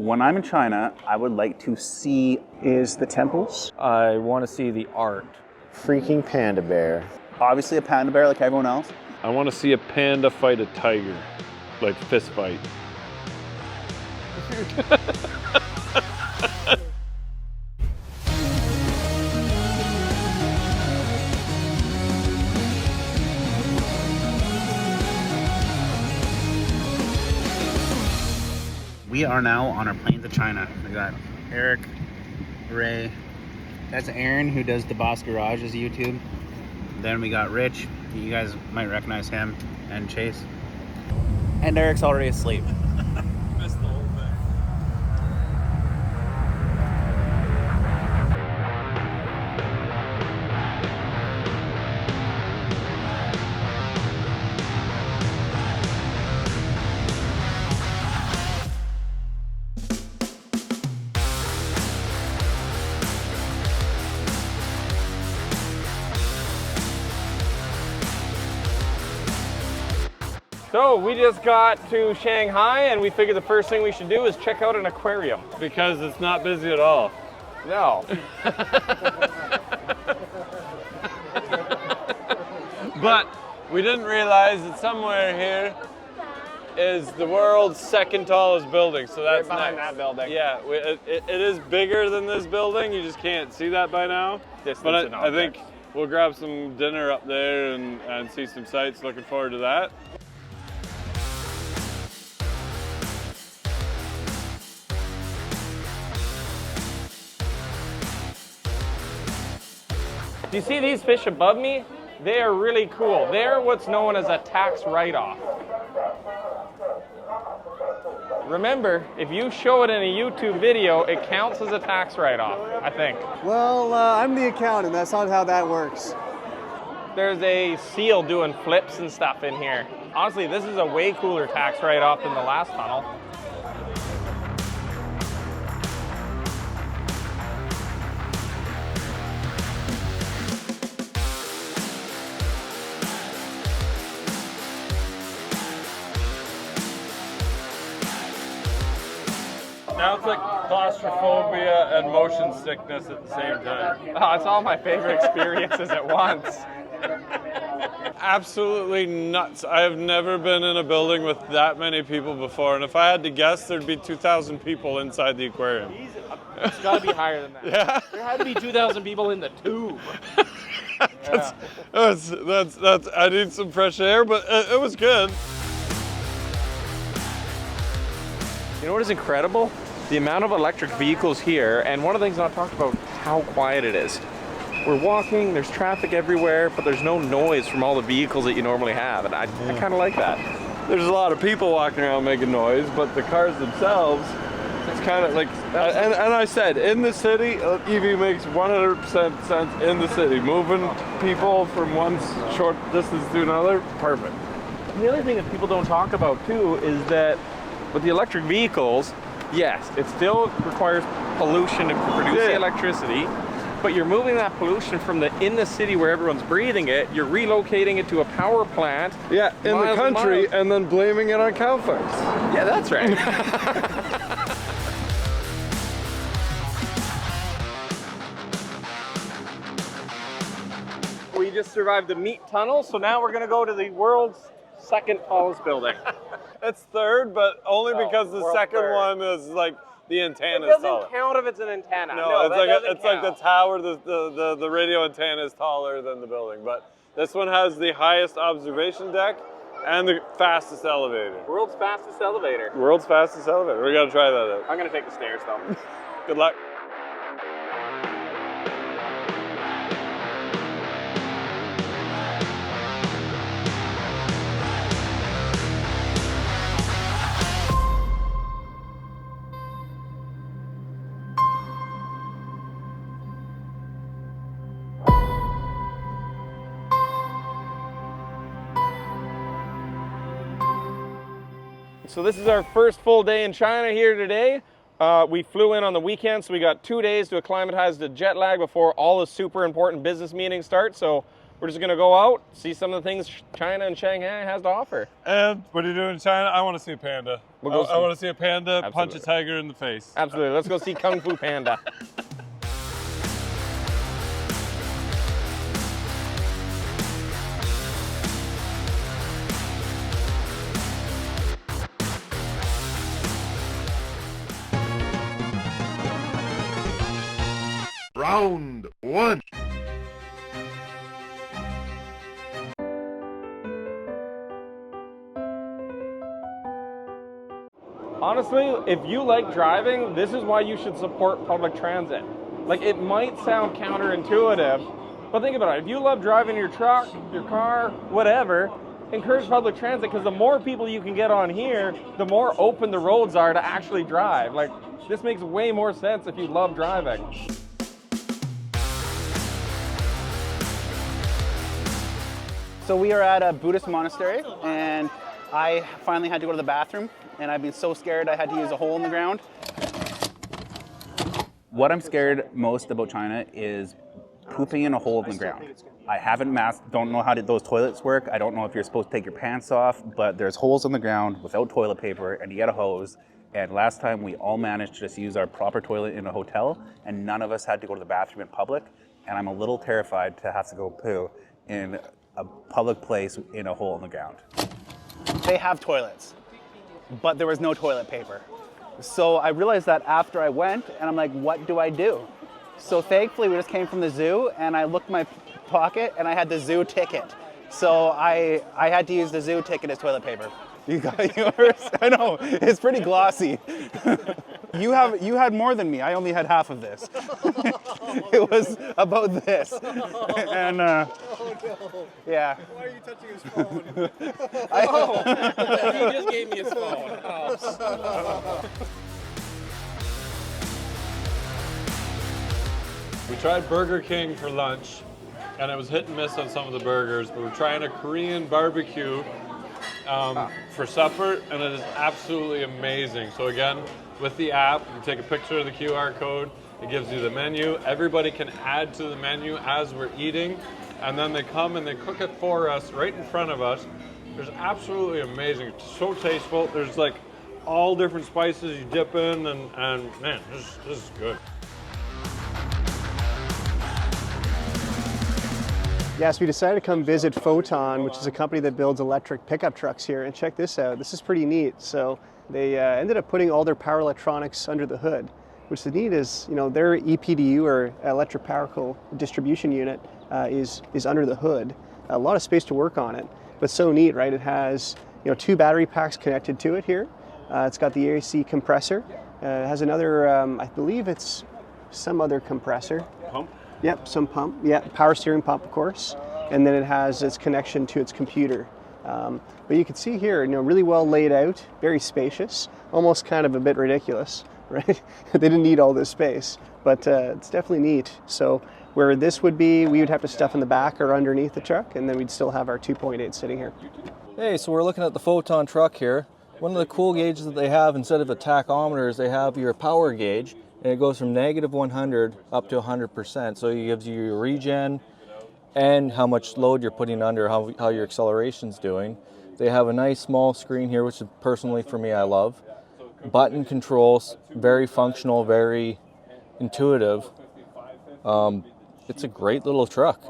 when I'm in China, I would like to see is the temples. I want to see the art. Freaking panda bear. obviously a panda bear like everyone else. I want to see a panda fight a tiger, like fist fight. We are now on our plane to China. We got Eric, Ray, that's Aaron who does DeBoss Garage's YouTube. Then we got Rich, you guys might recognize him, and Chase. And Eric's already asleep. Missed the whole thing. So we just got to Shanghai and we figured the first thing we should do is check out an aquarium. Because it's not busy at all. No. But we didn't realize that somewhere here is the world's second tallest building. So that's Right behind nice. that building. Yeah, it is bigger than this building. You just can't see that by now. Distance But and I think objects. we'll grab some dinner up there and see some sights. Looking forward to that. Do you see these fish above me? They are really cool. They're what's known as a tax write-off. Remember, if you show it in a YouTube video, it counts as a tax write-off, I think. Well, I'm the accountant. That's not how that works. There's a seal doing flips and stuff in here. Honestly, this is a way cooler tax write-off than the last tunnel. Now it's like claustrophobia and motion sickness at the same time. Oh, it's all my favorite experiences at once. Absolutely nuts. I have never been in a building with that many people before, and if I had to guess, there'd be 2,000 people inside the aquarium. It's got to be higher than that. Yeah. There had to be 2,000 people in the tube. That's. I need some fresh air, but it was good. You know what is incredible? The amount of electric vehicles here, and one of the things I talked about is how quiet it is. We're walking, there's traffic everywhere, but there's no noise from all the vehicles that you normally have, and I kind of like that. There's a lot of people walking around making noise, but the cars themselves, it's kind of like, and I said, in the city, EV makes 100% sense in the city. Moving people from one short distance to another, perfect. The other thing that people don't talk about too is that with the electric vehicles, yes, it still requires pollution to produce the electricity, but you're moving that pollution from in the city where everyone's breathing it, you're relocating it to a power plant. Yeah, in the country, and then blaming it on cow farts. Yeah, that's right. We just survived the meat tunnel, so now we're gonna go to the world's second tallest building. It's third, but only because the second one is like the antenna is taller. It doesn't count if it's an antenna. No, it's like the count. tower, the radio antenna is taller than the building, but this one has the highest observation deck and the fastest elevator. World's fastest elevator. World's fastest elevator. We gotta try that out. I'm gonna take the stairs though. Good luck. So this is our first full day in China here today. We flew in on the weekend, so we got 2 days to acclimatize to jet lag before all the super important business meetings start. So we're just gonna go out, see some of the things China and Shanghai has to offer. And what are you doing in China? I want to see a panda. I want to see a panda punch a tiger in the face. Absolutely. Let's go see Kung Fu Panda. Round 1. Honestly, if you like driving, this is why you should support public transit. Like, it might sound counterintuitive, but think about it. If you love driving your truck, your car, whatever, encourage public transit, because the more people you can get on here, the more open the roads are to actually drive. Like, this makes way more sense if you love driving. So we are at a Buddhist monastery, and I finally had to go to the bathroom, and I've been so scared I had to use a hole in the ground. What I'm scared most about China is pooping in a hole in the ground. I haven't don't know how those toilets work. I don't know if you're supposed to take your pants off, but there's holes in the ground without toilet paper, and you get a hose. And last time we all managed to just use our proper toilet in a hotel, and none of us had to go to the bathroom in public. And I'm a little terrified to have to go poo in a public place in a hole in the ground. They have toilets, but there was no toilet paper. So I realized that after I went, and I'm like, what do I do? So thankfully we just came from the zoo, and I looked in my pocket and I had the zoo ticket. So I had to use the zoo ticket as toilet paper. You got yours? I know, it's pretty glossy. You had more than me. I only had half of this. It was about this. And yeah. Why are you touching his phone? He just gave me his phone. Oh. We tried Burger King for lunch, and it was hit and miss on some of the burgers, but we're trying a Korean barbecue for supper, and it is absolutely amazing. So again, with the app, you take a picture of the QR code, it gives you the menu. Everybody can add to the menu as we're eating, and then they come and they cook it for us right in front of us. It's absolutely amazing. It's so tasteful. There's like all different spices you dip in, and man, this is good. Yes, we decided to come visit Foton, which is a company that builds electric pickup trucks here. And check this out. This is pretty neat. So they ended up putting all their power electronics under the hood, which the neat is, you know, their EPDU, or electric power distribution unit, is under the hood. A lot of space to work on it, but so neat, right? It has, you know, 2 battery packs connected to it here. It's got the AC compressor. It has another, I believe it's some other compressor. Pump? Yep, some pump. Yeah, power steering pump, of course. And then it has its connection to its computer. But you can see here, you know, really well laid out, very spacious, almost kind of a bit ridiculous, right? They didn't need all this space, but it's definitely neat. So where this would be, we would have to stuff in the back or underneath the truck, and then we'd still have our 2.8 sitting here. Hey, so we're looking at the Foton truck here. One of the cool gauges that they have, instead of a tachometer, is they have your power gauge, and it goes from -100 up to 100%. So it gives you your regen and how much load you're putting under, how your acceleration's doing. They have a nice small screen here, which is personally for me, I love. Button controls, very functional, very intuitive. It's a great little truck.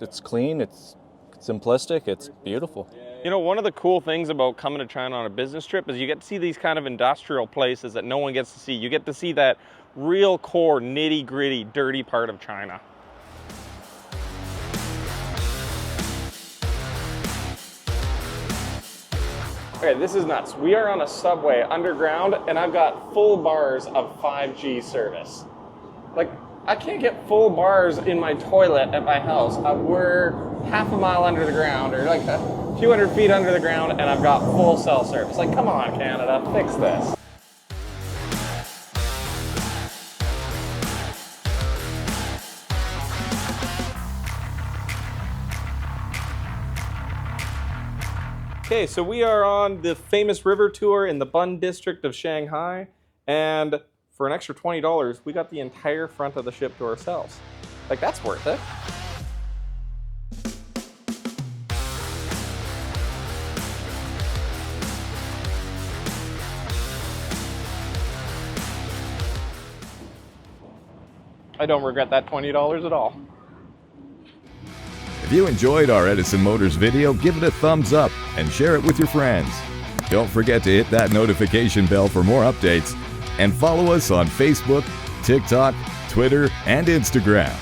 It's clean, it's simplistic, it's beautiful. You know, one of the cool things about coming to China on a business trip is you get to see these kind of industrial places that no one gets to see. You get to see that real core, nitty-gritty, dirty part of China. Okay, this is nuts. We are on a subway underground, and I've got full bars of 5G service. Like, I can't get full bars in my toilet at my house. We're half a mile under the ground, or like a few hundred feet under the ground, and I've got full cell service. Like, come on, Canada, fix this. Okay, so we are on the famous river tour in the Bund district of Shanghai, and for an extra $20, we got the entire front of the ship to ourselves. Like, that's worth it. I don't regret that $20 at all. If you enjoyed our Edison Motors video, give it a thumbs up and share it with your friends. Don't forget to hit that notification bell for more updates and follow us on Facebook, TikTok, Twitter, and Instagram.